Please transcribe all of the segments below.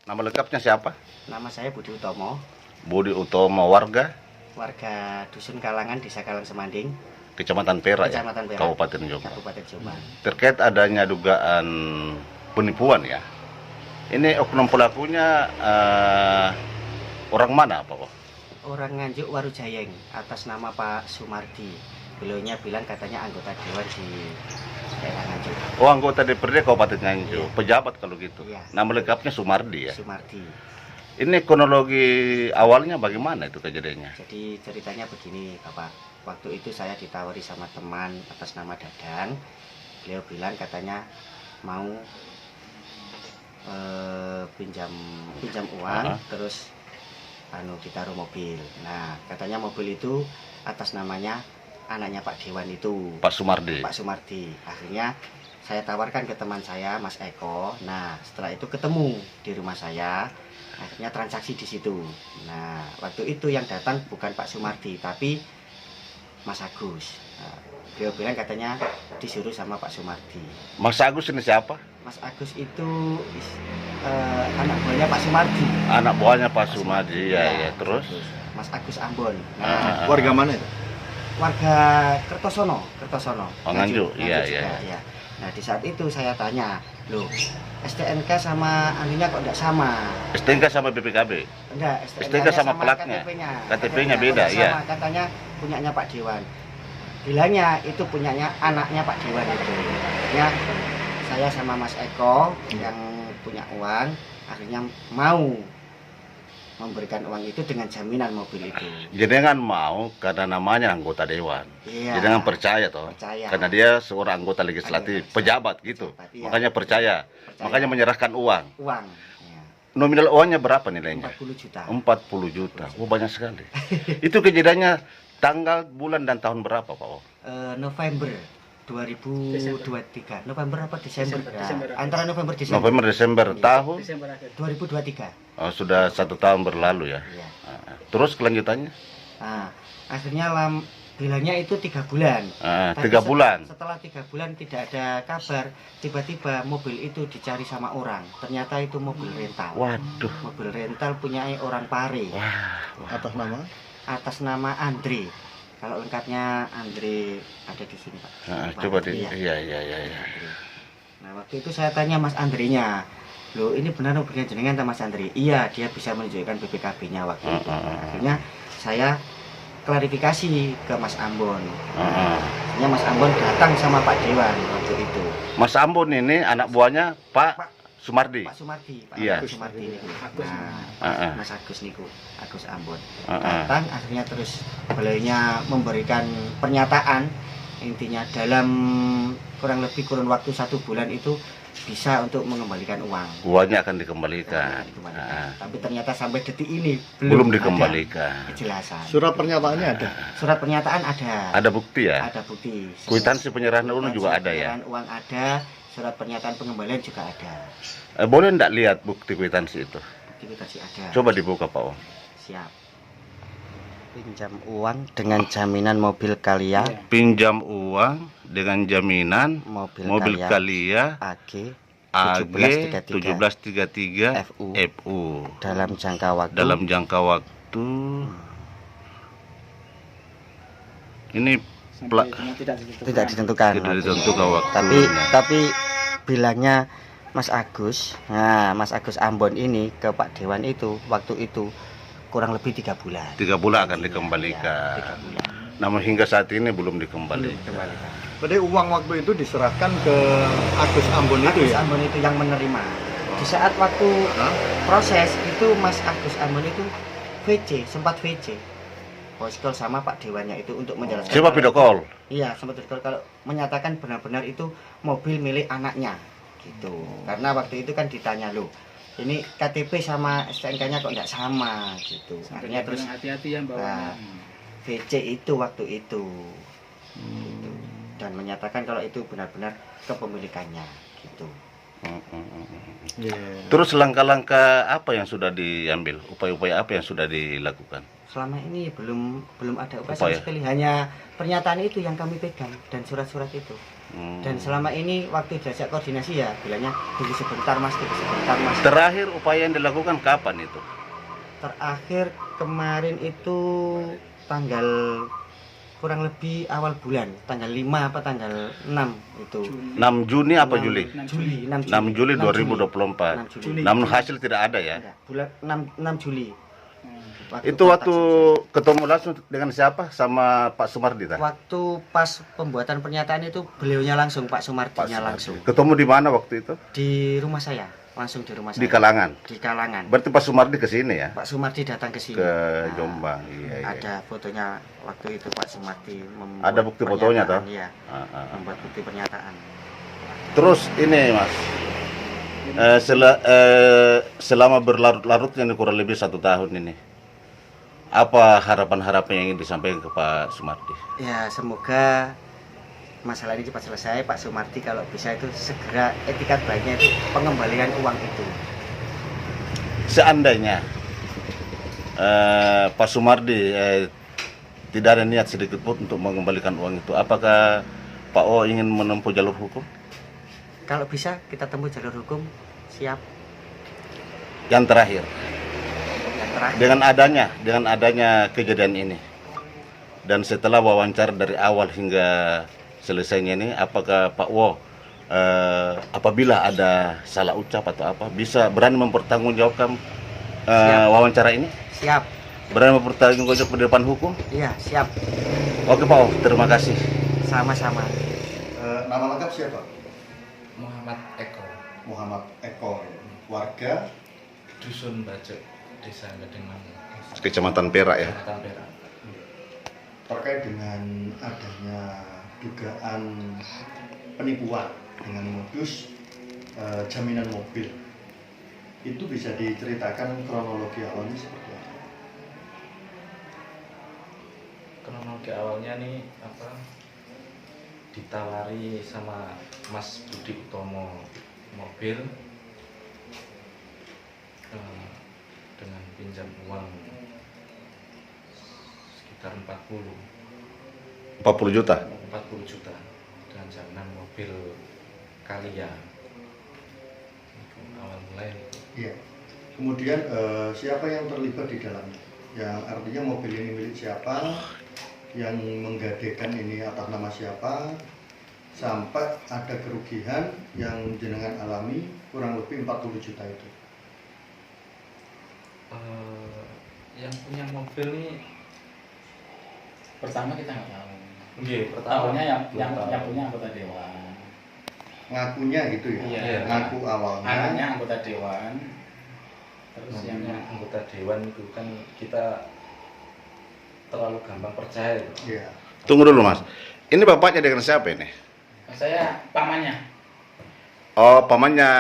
Nama lengkapnya siapa? Nama saya Budi Utomo, Budi Utomo, warga warga Dusun Kalangan, Desa Kalang Semanding, Kecamatan Perak, Kecamatan Perak, Kabupaten Jombang. Kabupaten Jombang. Terkait adanya dugaan penipuan ya. Ini oknum pelakunya orang mana Pak? Orang Nganjuk Warujayeng atas nama Pak Sumardi. Beliaunya bilang katanya anggota dewan di daerah Nganjuk. Oh, anggota DPRD Kabupaten Nganjuk, Iya. pejabat kalau gitu. Iya. Nama lengkapnya Sumardi ya. Sumardi. Ini kronologi awalnya bagaimana itu kejadiannya? Jadi ceritanya begini, Bapak. Waktu itu saya ditawari sama teman atas nama Dadang. Beliau bilang katanya mau pinjam uang, terus ditaruh mobil. Nah, katanya mobil itu atas namanya anaknya Pak Dewan itu, Pak Sumardi. Pak Sumardi. Akhirnya saya tawarkan ke teman saya, Mas Eko. Nah, setelah itu ketemu di rumah saya. Akhirnya transaksi di situ. Nah, waktu itu yang datang bukan Pak Sumardi, tapi Mas Agus. Nah, beliau bilang katanya disuruh sama Pak Sumardi. Mas Agus ini siapa? Mas Agus itu anak buahnya Pak Sumardi. Anak buahnya Pak Sumardi, ya. Terus? Mas Agus Ambon. Nah, Warga mana itu? warga Kertosono. Oh, Nganjuk, iya. Ya. Nah, di saat itu saya tanya, loh, STNK sama anunya kok enggak sama? STNK sama BPKB? Enggak, STNK sama platnya. KTP-nya beda, iya. Katanya punyanya Pak Dewan. Bilangnya itu punyanya anaknya Pak Dewan itu. Akhirnya saya sama Mas Eko yang punya uang akhirnya mau memberikan uang itu dengan jaminan mobil itu. Jadi kan mau karena namanya anggota dewan. Iya. Jadi kan percaya toh. Percaya. Karena dia seorang anggota legislatif, pejabat gitu. Iya. Makanya percaya. Makanya menyerahkan uang. Uang. Ya. Nominal uangnya berapa nilainya? 40 juta. 40 juta. Oh, banyak sekali. Itu kejadiannya tanggal, bulan dan tahun berapa, Pak? November 2023. November apa Desember? Antara November Desember. November Desember tahun 2023. oh, sudah 1 tahun berlalu ya. Iya. Terus kelanjutannya? Nah, akhirnya bilangnya itu 3 bulan. Tapi 3 bulan. Setelah 3 bulan tidak ada kabar, tiba-tiba mobil itu dicari sama orang. Ternyata itu mobil rental. Waduh. Mobil rental punya orang Pare. Wah. Atas nama? Atas nama Andre. Kalau lengkapnya Andre ada di sini, Pak. Coba di Iya. Iya. Andre. Nah, waktu itu saya tanya Mas Andrenya, loh ini benar mobilnya jenengan sama Mas Andre? Iya, dia bisa menunjukkan BPKB-nya waktu itu. Akhirnya saya klarifikasi ke Mas Ambon. Akhirnya Mas Ambon datang sama Pak Dewan waktu itu. Mas Ambon ini anak buahnya Pak Sumardi. Pak Sumardi, Pak Iya. Agus Sumardi niku. Mas Agus niku, Agus Ambon. Datang akhirnya terus beliaunya memberikan pernyataan, intinya dalam kurang lebih kurun waktu 1 bulan itu bisa untuk mengembalikan uang. Uangnya akan dikembalikan. Tapi ternyata sampai detik ini Belum dikembalikan. ada kejelasan. Surat pernyataannya ada? Surat pernyataan ada. Ada bukti ya? Ada bukti. Kwitansi penyerahan uang juga ada ya? Penyerahan uang ada, surat pernyataan pengembalian juga ada. Boleh enggak lihat bukti kwitansi itu? Bukti kwitansi ada. Coba dibuka, Pak. Siap. Pinjam uang dengan jaminan mobil Kalia. Pinjam uang dengan jaminan Mobil Kalia AG AG 1733 FU dalam jangka waktu ini tidak ditentukan. waktunya. Tapi bilangnya Mas Agus, nah Mas Agus Ambon ini ke Pak Dewan itu waktu itu kurang lebih 3 bulan. 3 bulan akan dikembalikan. 3 bulan. Namun hingga saat ini belum dikembalikan. Berarti uang waktu itu diserahkan ke Agus Ambon itu Agus ya? Ambon itu yang menerima. Di saat waktu proses itu Mas Agus Ambon itu sempat VC. Voice call sama Pak Dewannya itu untuk menjelaskan. Coba video call. Iya, sempat video call kalau menyatakan benar-benar itu mobil milik anaknya gitu. Karena waktu itu kan ditanya, loh, ini KTP sama STNK-nya kok nggak sama gitu. Akhirnya terus hati-hati ya bawanya. VC itu waktu itu. Gitu. Dan menyatakan kalau itu benar-benar kepemilikannya gitu. Iya. Terus langkah-langkah apa yang sudah diambil? Upaya-upaya apa yang sudah dilakukan? Selama ini belum ada upaya Upaya. sama sekali, hanya pernyataan itu yang kami pegang dan surat-surat itu. Dan selama ini waktu diajak koordinasi ya bilangnya tunggu sebentar mas, tunggu sebentar mas. Terakhir upaya yang dilakukan kapan itu? Terakhir kemarin itu tanggal kurang lebih awal bulan, tanggal 5 apa tanggal 6 itu. 6 Juni apa 6 Juli? Juli, 6 Juli 2024. 6 Juli. Namun hasil tidak ada ya? Enggak, bulan 6 Juli. Itu kontak waktu sama ketemu langsung dengan siapa? Sama Pak Sumardi saya. tah? Waktu pas pembuatan pernyataan itu beliaunya langsung, Pak Sumardinya langsung. Ketemu di mana waktu itu? Di rumah saya, langsung di rumah saya. Di Kalangan. Di Kalangan. Berarti Pak Sumardi ke sini ya? Pak Sumardi datang ke sini. Ke Nah, Jombang. Iya, iya. Ada fotonya waktu itu Pak Sumardi membuat Ada bukti fotonya toh? pernyataan, Iya, membuat bukti pernyataan. Terus ini Mas, selama berlarut-larutnya ini kurang lebih 1 tahun ini, apa harapan-harapan yang ingin disampaikan ke Pak Sumardi? Ya, semoga masalah ini cepat selesai. Pak Sumardi kalau bisa itu segera etikat baiknya itu pengembalian uang itu. Seandainya Pak Sumardi tidak ada niat sedikit pun untuk mengembalikan uang itu, apakah Pak O ingin menempuh jalur hukum? Kalau bisa kita tempuh jalur hukum, siap. Yang terakhir, Yang terakhir, dengan adanya kejadian ini, dan setelah wawancara dari awal hingga selesainya ini, apakah Pak Wo apabila ada salah ucap atau apa bisa berani mempertanggungjawabkan wawancara ini? siap. Berani mempertanggungjawabkan di depan hukum? Iya, siap. Oke Pak O, terima kasih. Sama-sama. Nama lengkap siapa? Muhammad Eko, Muhammad Eko, warga Dusun Bajek, Desa Gadengan, Kecamatan Perak ya. Kecamatan Perak. terkait dengan adanya dugaan penipuan dengan modus jaminan mobil. Itu bisa diceritakan kronologi awalnya seperti apa? Kronologi awalnya nih ditawari sama Mas Budi Utomo mobil dengan pinjam uang sekitar 40 juta. 40 juta dengan jaminan mobil Kalia. Itu awal mulai. Iya. Kemudian siapa yang terlibat di dalamnya? Yang artinya mobil ini milik siapa? Yang menggadekan ini atas nama siapa? Sampai ada kerugian yang jenengan alami kurang lebih 40 juta itu. Yang punya mobil nih Pertama kita nggak tahu. nggih, Tahunya yang belum tahu. punya anggota dewan. Ngakunya gitu ya? Iya. Ngaku awalnya. Anaknya anggota dewan. Terus yang namanya anggota dewan itu kan kita terlalu gampang percaya gitu. Iya. Tunggu dulu Mas. Ini bapaknya dengan siapa ini? saya pamannya. Oh, pamannya.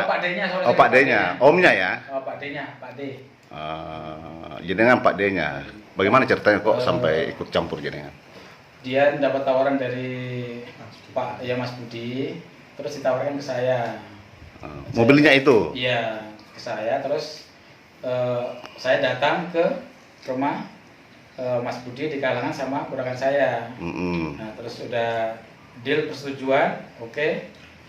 Oh Pak D-nya, sorry. Oh, Pak D-nya. Omnya ya. Oh Pak D-nya, Pak D. Jenengan Pak D-nya. Bagaimana ceritanya kok sampai ikut campur jenengan? Dia mendapat tawaran dari Pak Mas Budi, terus ditawarkan ke saya. Mobilnya itu. Iya, ke saya. Terus saya datang ke rumah Mas Budi di Kalangan sama ponakan saya. Mm-mm. Nah, terus sudah deal persetujuan, oke.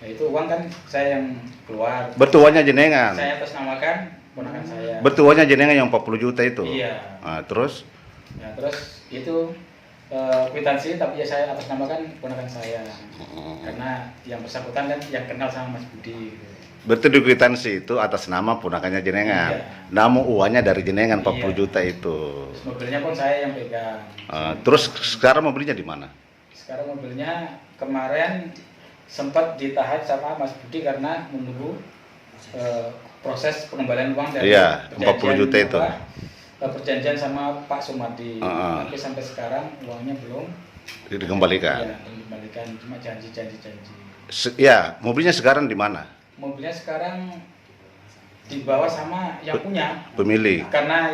Nah, itu uang kan saya yang keluar. Bertuanya jenengan. Saya atas namakan ponakan saya. Bertuanya jenengan yang 40 juta itu. Iya. Terus Nah, terus itu kwitansi tapi ya saya atas namakan ponakan saya. Karena yang bersangkutan kan yang kenal sama Mas Budi gitu. berarti di kwitansi itu atas nama ponakannya jenengan. Iya. Namun uangnya dari jenengan 40 Iya. juta itu. Terus mobilnya pun saya yang pegang. Terus sekarang mobilnya di mana? Sekarang mobilnya kemarin sempat ditahan sama Mas Budi karena menunggu proses pengembalian uang dari Iya, 40 perjanjian juta itu. perjanjian sama Pak Sumardi. Ah. Tapi sampai sekarang uangnya belum Dikembalikan. dikembalikan, cuma janji. Ya, mobilnya sekarang di mana? Mobilnya sekarang dibawa sama yang punya, Pemilik. karena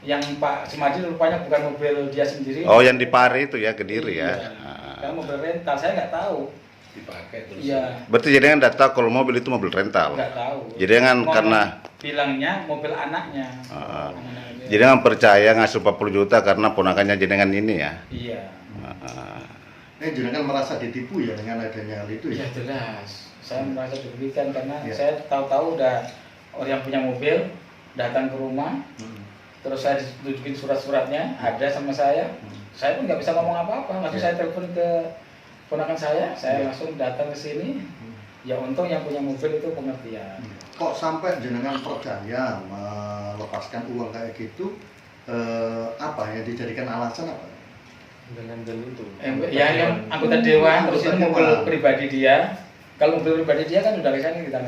yang Pak Sumardi rupanya bukan mobil dia sendiri. Oh, yang di Pari itu ya, Kediri ya. Iya. Karena mobil rental saya nggak tahu dipakai terus. Iya, Berarti jenengan tidak tahu kalau mobil itu mobil rental. nggak tahu. Jenengan Ngomong- karena bilangnya mobil anaknya. Ah. Anak-anaknya. jenengan percaya ngasih 40 juta karena ponakannya jenengan ini ya. Iya. Jenengan merasa ditipu ya dengan adanya hal itu Iya ya. jelas. Saya merasa dirugikan karena Iya. saya tahu-tahu udah orang yang punya mobil datang ke rumah, Hmm. terus saya tunjukin surat-suratnya ada sama saya. Saya pun nggak bisa ngomong apa-apa. Langsung Iya. saya telepon ke ponakan saya Iya. langsung datang ke sini. Ya untung yang punya mobil itu pengertian. Kok sampai jenengan percaya melepaskan uang kayak gitu? Apa yang dijadikan alasan apa? Embel-embel itu. Ya yang anggota dewan, terus ini Anggota mobil dewan. pribadi dia. Kalau mobil pribadi dia kan udah kesana kita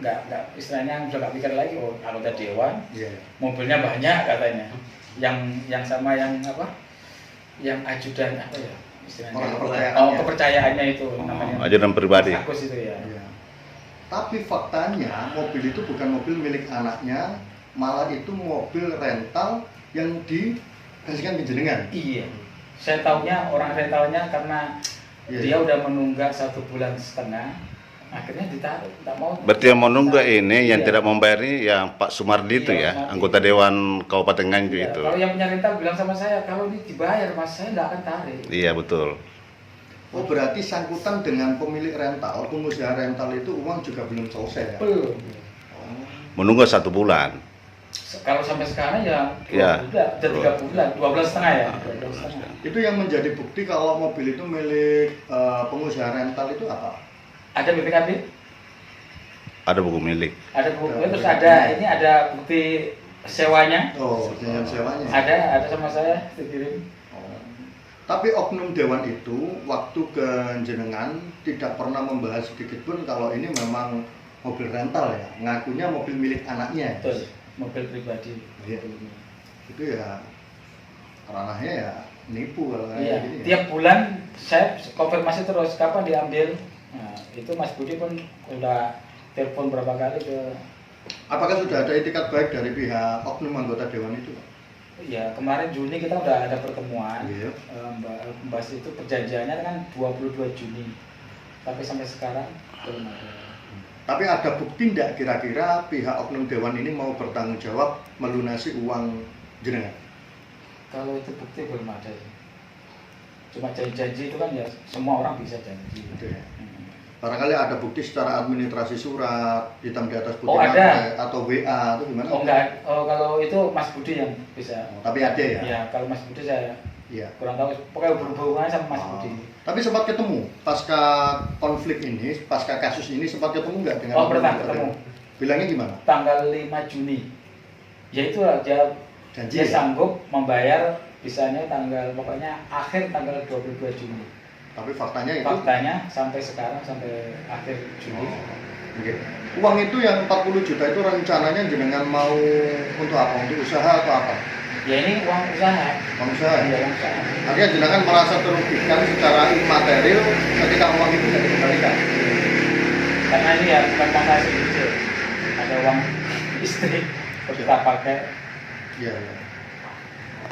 nggak istilahnya udah nggak pikir lagi, oh anggota dewan, Iya. mobilnya banyak katanya. Yang sama yang apa? Yang ajudan apa ya istilahnya? Orang kepercayaannya. Oh kepercayaannya itu namanya. Ajudan pribadi. Agus itu ya. Iya. Tapi faktanya mobil itu bukan mobil milik anaknya, malah itu mobil rental yang dikasihkan ke jenengan. Iya. Saya taunya orang rentalnya karena Iya, dia iya. udah menunggak 1,5 bulan, akhirnya ditaruh, tak mau. Berarti yang mau nunggak ini yang Iya. tidak membayar ini yang Pak Sumardi itu Iya, ya, Sumardi. anggota Dewan Kabupaten Nganjuk Iya, itu. kalau yang punya rental bilang sama saya, kalau ini dibayar mas, saya nggak akan tarik. Iya betul. Oh berarti sangkutan dengan pemilik rental, pengusaha rental itu uang juga belum selesai ya? Belum. Oh. Menunggu 1 bulan. Kalau sampai sekarang ya, Iya. udah 3 bulan, 2 bulan setengah ya. 2 bulan setengah. Itu yang menjadi bukti kalau mobil itu milik pengusaha rental itu apa? Ada BPKB, Ada buku milik. ada buku, terus ada ini ada bukti sewanya, Oh, dengan sewanya. ada sama saya dikirim. Oh. Tapi oknum dewan itu waktu ke jenengan tidak pernah membahas sedikit pun kalau ini memang mobil rental ya, ngakunya mobil milik anaknya. Betul, mobil pribadi. Iya. Itu ya ranahnya ya nipu kalau kayak Iya, gini. Ya. tiap bulan saya konfirmasi terus kapan diambil. Nah, itu Mas Budi pun udah telepon berapa kali ke. Apakah sudah ada itikat baik dari pihak oknum anggota dewan itu? Pak? Ya kemarin Juni kita udah ada pertemuan. Iya. Membahas itu perjanjiannya kan 22 Juni. Tapi sampai sekarang belum ada. Tapi ada bukti tidak kira-kira pihak oknum dewan ini mau bertanggung jawab melunasi uang jenengan? Kalau itu bukti belum ada ya. Cuma janji-janji itu kan ya semua orang bisa janji. Gitu ya. Hmm. Barangkali ada bukti secara administrasi surat hitam di atas putih Oh, ada. atau WA atau gimana? Oh enggak, oh kalau itu Mas Budi yang bisa. Oh, tapi ada ya? Ya kalau Mas Budi saya Iya. kurang tahu. Pokoknya berhubungan sama Mas Oh. Budi. Tapi sempat ketemu pasca konflik ini, pasca kasus ini sempat ketemu nggak dengan? Oh oknum pernah anggota ketemu. dewan? Bilangnya gimana? Tanggal 5 Juni. Ya itu dia Janji dia ya? sanggup membayar bisanya tanggal pokoknya akhir tanggal 22 Juni. Tapi faktanya itu. Faktanya sampai sekarang sampai akhir Juni. Oke. Uang itu yang 40 juta itu rencananya jenengan mau untuk apa? Untuk usaha atau apa? Ya ini uang usaha. Uang usaha. Ya uang usaha. Artinya jenengan merasa terugikan secara imaterial ketika uang itu tidak dikembalikan. Karena ini ya bukan uang saya sendiri. Ada uang istri kita pakai. Iya, iya.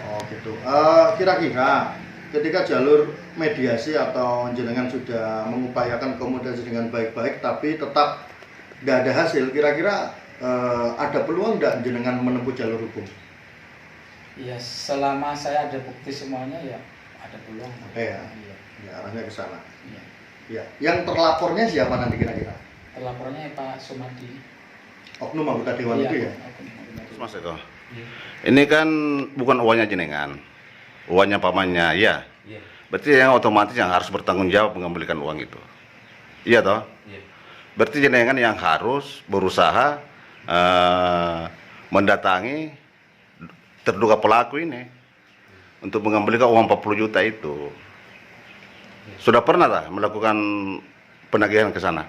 Oh gitu. Kira-kira ketika jalur mediasi atau jenengan sudah mengupayakan komunikasi dengan baik-baik tapi tetap nggak ada hasil, kira-kira ada peluang nggak jenengan menempuh jalur hukum? Ya selama saya ada bukti semuanya ya ada peluang. Oke ya. Iya. Ya, arahnya ke sana. Iya. Ya. Yang terlapornya siapa nanti kira-kira? Terlapornya Pak Sumardi. Oknum anggota dewan itu ya? Mas Eko. Iya. Ini kan bukan uangnya jenengan. Uangnya pamannya, ya. Iya. Berarti yang otomatis yang harus bertanggung jawab mengembalikan uang itu. Iya toh? Iya. Berarti jenengan yang harus berusaha mendatangi terduga pelaku ini untuk mengembalikan uang 40 juta itu. Sudah pernah tak melakukan penagihan ke sana?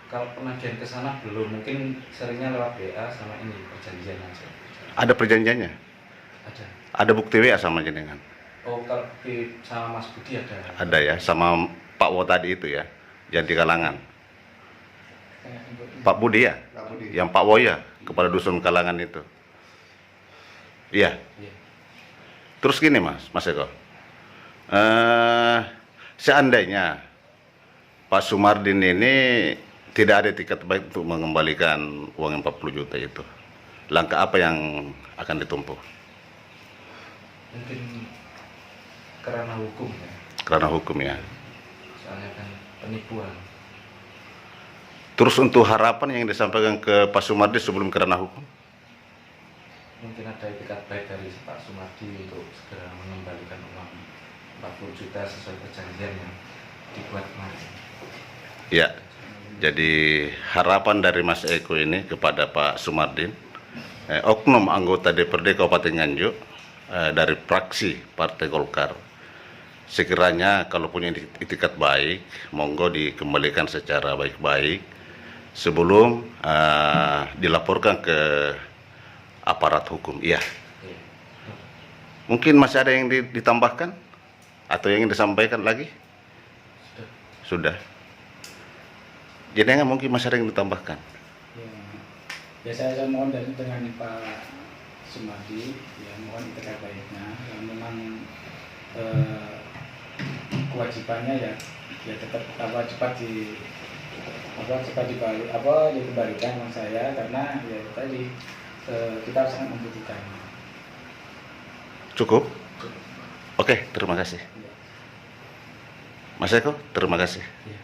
Kalau penagihan ke sana belum, mungkin seringnya lewat WA sama ini perjanjian aja. Ada perjanjiannya? Ada. Ada bukti WA sama jenengan? Oh kalau sama Mas Budi ada. Ada ya, sama Pak Wo tadi itu ya, yang di Kalangan. Pak Budi ya? Pak Budi. Yang Pak Wo ya, kepada dusun Kalangan itu. Iya. Iya. Terus gini Mas Eko. Seandainya Pak Sumardin ini tidak ada etikat baik untuk mengembalikan uang 40 juta itu. Langkah apa yang akan ditempuh? Mungkin karena hukum ya, Karena hukum ya. soalnya kan penipuan. Terus untuk harapan yang disampaikan ke Pak Sumardi sebelum kerana hukum? Mungkin ada etikat baik dari Pak Sumardi untuk segera mengembalikan uang 40 juta sesuai perjanjian yang dibuat kemarin. Ya, jadi harapan dari Mas Eko ini kepada Pak Sumardin, oknum anggota DPRD Kabupaten Nganjuk dari fraksi Partai Golkar, sekiranya kalau punya itikat baik, monggo dikembalikan secara baik-baik sebelum dilaporkan ke aparat hukum. Iya. Oke. Mungkin masih ada yang ditambahkan atau yang disampaikan lagi? Sudah. Jadi mungkin masih ada yang ditambahkan. Ya saya mohon dengan Pak Sumardi, ya mohon itikat baiknya, yang memang kewajibannya ya tetap cepat dikembalikan uang saya, karena ya tadi kita sangat membutuhkan. Cukup? Oke, terima kasih. Ya. Mas Eko, terima kasih. Ya.